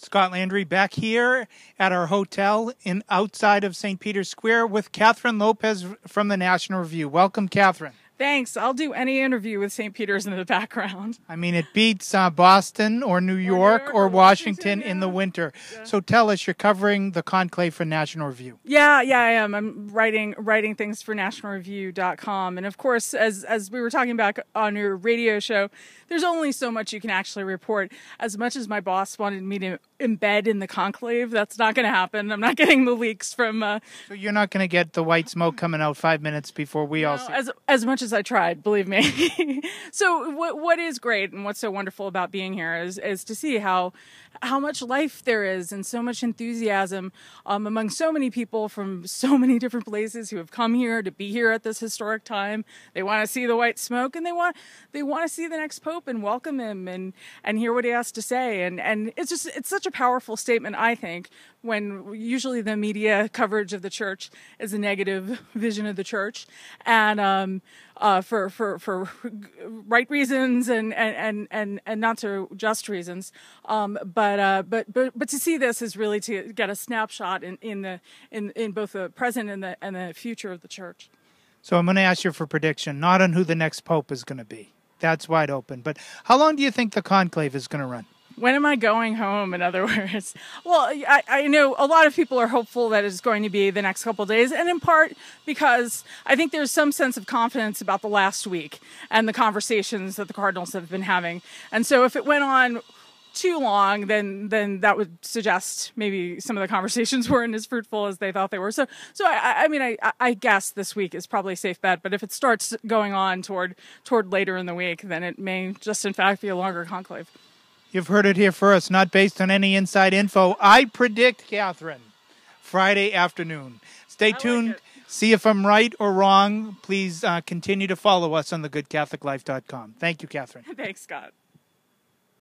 Scot Landry back here at our hotel outside of St. Peter's Square with Kathryn Lopez from the National Review. Welcome, Kathryn. Thanks. I'll do any interview with St. Peter's in the background. I mean, it beats Boston or New York or Washington in the winter. Yeah. So tell us, you're covering the conclave for National Review. Yeah, I am. I'm writing things for nationalreview.com. And of course, as we were talking about on your radio show, there's only so much you can actually report. As much as my boss wanted me to embed in the conclave, that's not going to happen. I'm not getting the leaks from... So you're not going to get the white smoke coming out 5 minutes before we all see it. As much as I tried, believe me. So what is great and what's so wonderful about being here is to see how much life there is and so much enthusiasm among so many people from so many different places who have come here to be here at this historic time. They want to see the white smoke, and they want to see the next pope and welcome him and hear what he has to say. And it's such a powerful statement, I think, when usually the media coverage of the church is a negative vision of the church, and for right reasons and not so just reasons. But to see this is really to get a snapshot in both the present and the future of the church. So I'm going to ask you for prediction, not on who the next pope is going to be. That's wide open. But how long do you think the conclave is going to run? When am I going home, in other words? Well, I know a lot of people are hopeful that it's going to be the next couple of days, and in part because I think there's some sense of confidence about the last week and the conversations that the cardinals have been having. And so if it went on too long, then that would suggest maybe some of the conversations weren't as fruitful as they thought they were. So I guess this week is probably a safe bet. But if it starts going on toward later in the week, then it may just in fact be a longer conclave. You've heard it here first, not based on any inside info. I predict, Kathryn, Friday afternoon. Stay tuned. See if I'm right or wrong. Please continue to follow us on thegoodcatholiclife.com. Thank you, Kathryn. Thanks, Scott.